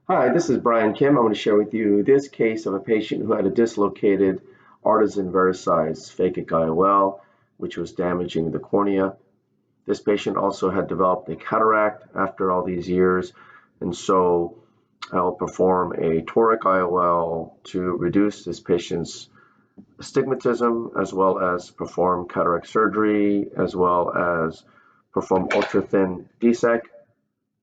Hi, this is Brian Kim. I'm going to share with you this case of a patient who had a dislocated Artisan versize phakic IOL, which was damaging the cornea. This patient also had developed a cataract after all these years, and so I'll perform a Toric IOL to reduce this patient's astigmatism, as well as perform cataract surgery, as well as perform ultra-thin DSEK,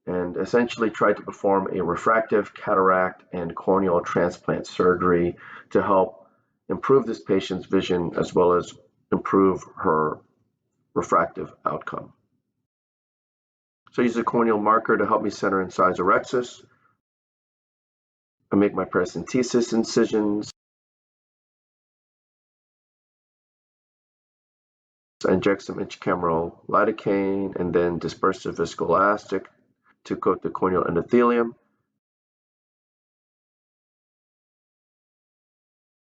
and essentially tried to perform a refractive cataract and corneal transplant surgery to help improve this patient's vision as well as improve her refractive outcome. So I use a corneal marker to help me center Incisor-Rhexis. I make my paracentesis incisions. I inject some intracameral lidocaine and then dispersive viscoelastic to coat the corneal endothelium.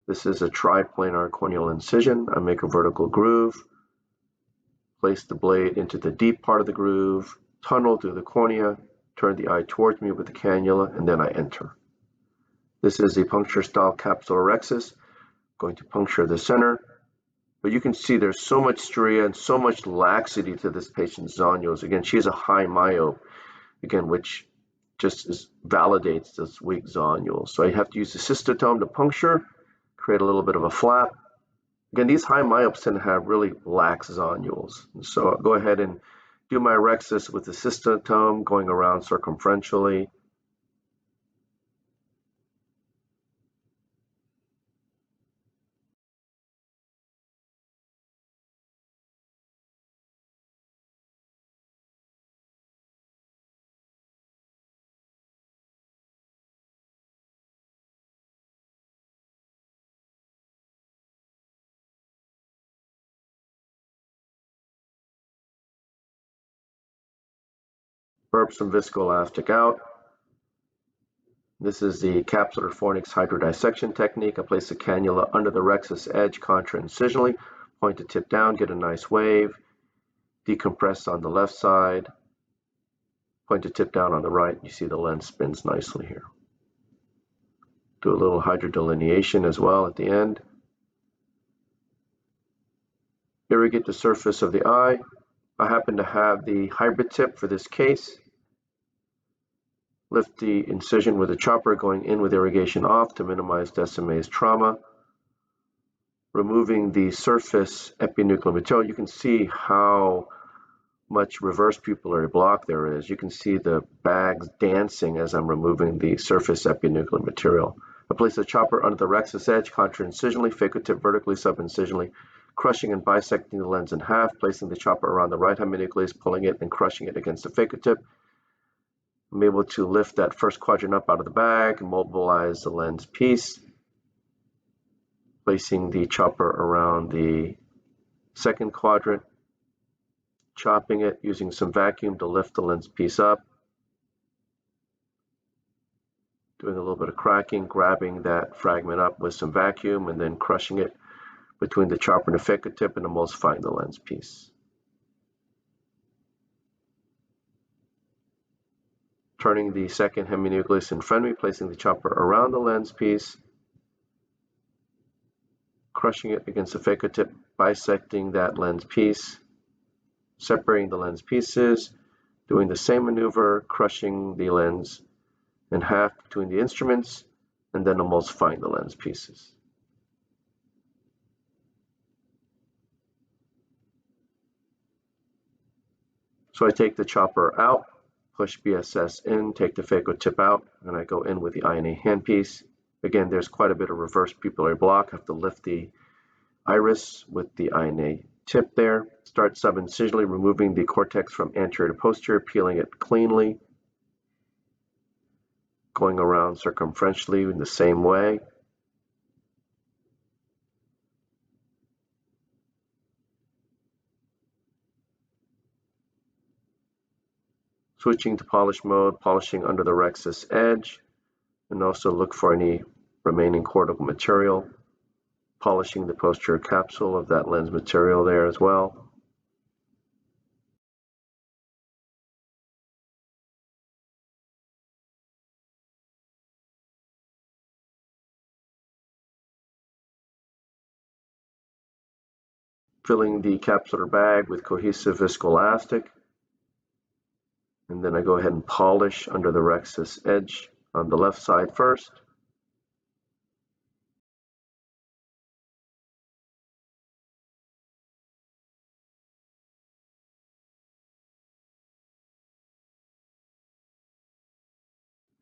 This is a triplanar corneal incision. I make a vertical groove, place the blade into the deep part of the groove, tunnel through the cornea, turn the eye towards me with the cannula, and then I enter. This is a puncture style Capsulorhexis. Going to puncture the center, but you can see there's so much striae and so much laxity to this patient's zonules. Again, she has a high myope, again, which just validates this weak zonule. So I have to use the cystotome to puncture, create a little bit of a flap. Again, these high myopes tend to have really lax zonules. So I'll go ahead and do my rhexis with the cystotome going around circumferentially. Burp some viscoelastic out. This is the Capsulorhexis hydrodissection technique. I place the cannula under the rhexis edge contra-incisionally, point the tip down, get a nice wave, decompress on the left side, point the tip down on the right. You see the lens spins nicely here. Do a little hydrodelineation as well at the end. Irrigate the surface of the eye. I happen to have the hybrid tip for this case. Lift the incision with a chopper, going in with irrigation off to minimize Descemet's trauma. Removing the surface epinuclear material, you can see how much reverse pupillary block there is. You can see the bags dancing as I'm removing the surface epinuclear material. I place the chopper under the rhexis edge, contra-incisionally, phacotip vertically, sub-incisionally, crushing and bisecting the lens in half, placing the chopper around the right heminucleus, pulling it and crushing it against the phacotip. I'm able to lift that first quadrant up out of the bag, mobilize the lens piece, placing the chopper around the second quadrant, chopping it, using some vacuum to lift the lens piece up, doing a little bit of cracking, grabbing that fragment up with some vacuum, and then crushing it between the chopper and the phacotip and emulsifying the lens piece. Turning the second heminucleus in front of me, placing the chopper around the lens piece, crushing it against the phacotip, bisecting that lens piece, separating the lens pieces, doing the same maneuver, crushing the lens in half between the instruments, and then emulsifying the lens pieces. So I take the chopper out, push BSS in, take the phacotip out, and I go in with the INA handpiece. Again, there's quite a bit of reverse pupillary block. I have to lift the iris with the INA tip there. Start sub-incisionally removing the cortex from anterior to posterior, peeling it cleanly, going around circumferentially in the same way. Switching to polish mode, polishing under the rhexis edge, and also look for any remaining cortical material, polishing the posterior capsule of that lens material there as well. filling the capsular bag with cohesive viscoelastic. And then I go ahead and polish under the rhexis edge on the left side first.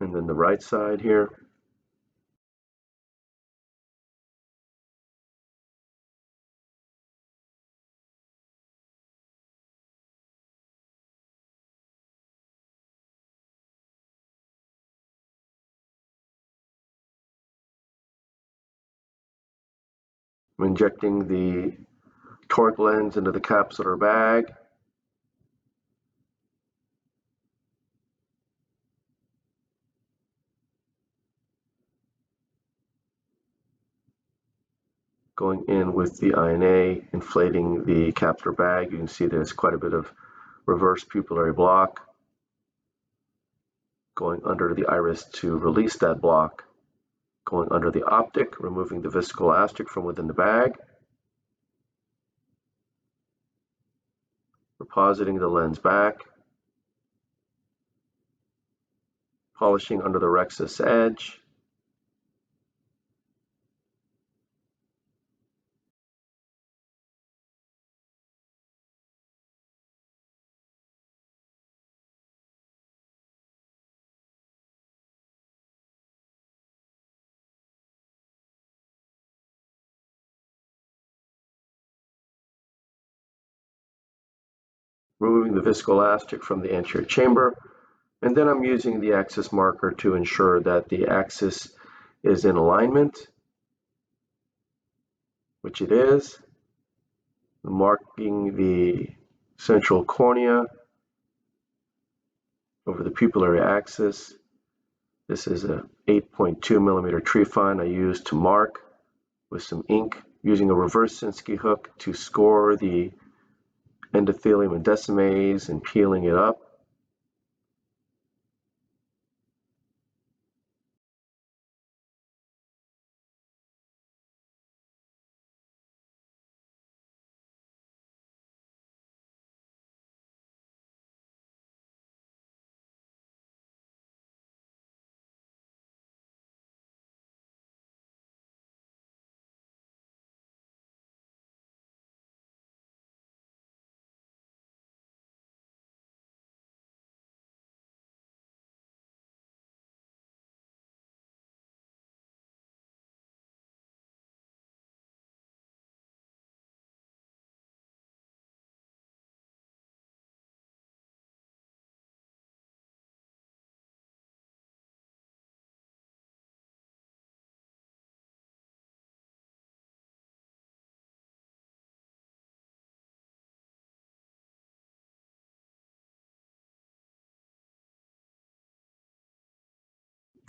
And then the right side here. I'm injecting the toric lens into the capsular bag. Going in with the INA, inflating the capsular bag. You can see there's quite a bit of reverse pupillary block. Going under the iris to release that block. Going under the optic, removing the viscoelastic from within the bag. Repositing the lens back. Polishing under the rhexis edge. Removing the viscoelastic from the anterior chamber, and then I'm using the axis marker to ensure that the axis is in alignment, which it is. I'm marking the central cornea over the pupillary axis. This is a 8.2 millimeter trephine I used to mark with some ink, using a reverse Sinskey hook to score the endothelium and decimase and peeling it up.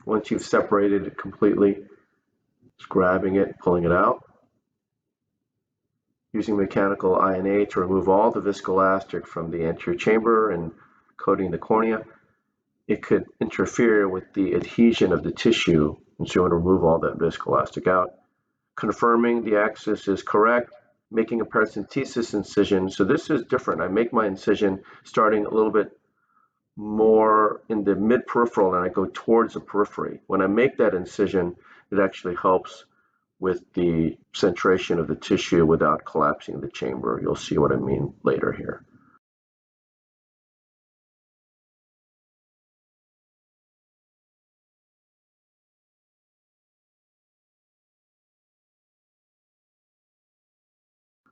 Once you've separated it completely, just grabbing it, pulling it out. Using mechanical INA to remove all the viscoelastic from the anterior chamber and coating the cornea. It could interfere with the adhesion of the tissue, and so you want to remove all that viscoelastic out. Confirming the axis is correct, making a paracentesis incision. So this is different. I make my incision starting a little bit more in the mid-peripheral and I go towards the periphery. When I make that incision, it actually helps with the centration of the tissue without collapsing the chamber. You'll see what I mean later here.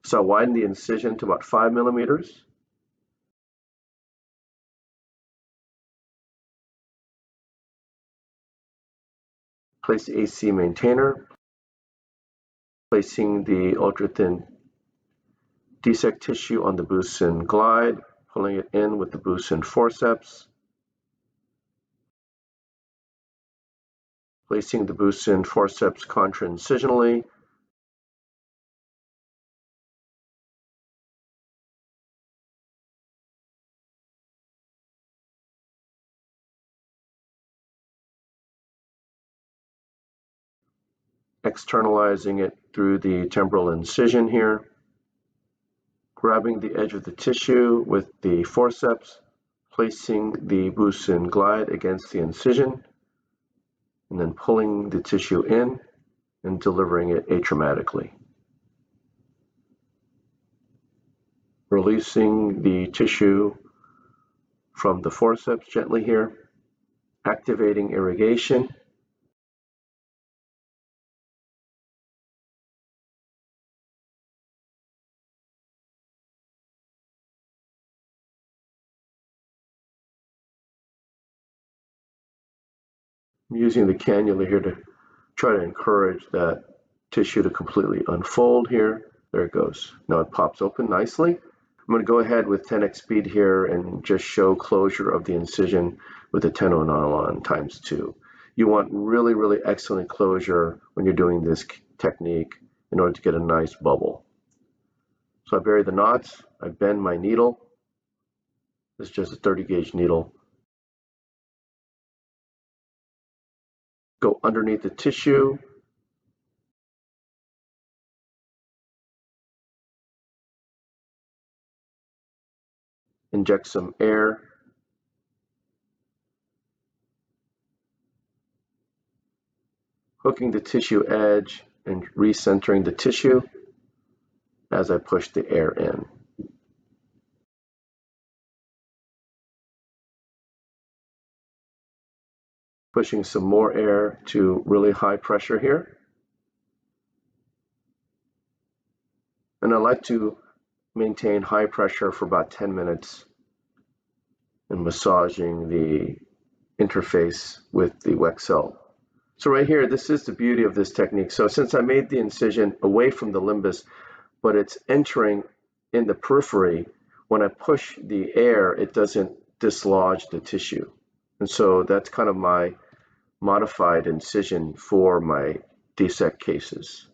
So I widen the incision to about 5 millimeters. Place the AC maintainer, placing the ultra-thin DSEK tissue on the Busin glide, pulling it in with the Busin forceps, placing the Busin forceps contra-incisionally, externalizing it through the temporal incision here. grabbing the edge of the tissue with the forceps, placing the Busin glide against the incision, and then pulling the tissue in and delivering it atraumatically. Releasing the tissue from the forceps gently here, activating irrigation, I'm using the cannula here to try to encourage that tissue to completely unfold here. There it goes. Now it pops open nicely. I'm going to go ahead with 10x speed here and just show closure of the incision with the 10 nylon times 2. You want really, really excellent closure when you're doing this technique in order to get a nice bubble. So I bury the knots, I bend my needle. This is just a 30 gauge needle. Go underneath the tissue. Inject some air. Hooking the tissue edge and recentering the tissue as I push the air in. Pushing some more air to really high pressure here. And I like to maintain high pressure for about 10 minutes and massaging the interface with the Wexel. So right here, this is the beauty of this technique. So since I made the incision away from the limbus, but it's entering in the periphery, when I push the air, it doesn't dislodge the tissue. And so that's kind of my modified incision for my DSEK cases.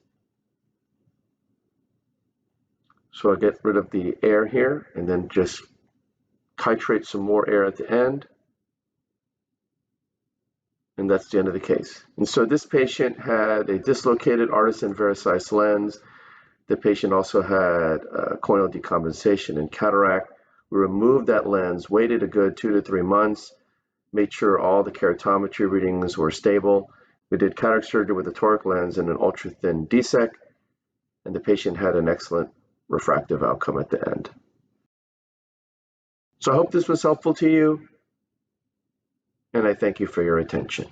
So I get rid of the air here and then just titrate some more air at the end. And that's the end of the case. And so this patient had a dislocated Artisan vari-sized lens. The patient also had corneal decompensation and cataract. We removed that lens, waited a good 2 to 3 months, made sure all the keratometry readings were stable. We did cataract surgery with a toric lens and an ultra-thin DSEK, and the patient had an excellent refractive outcome at the end. So I hope this was helpful to you, and I thank you for your attention.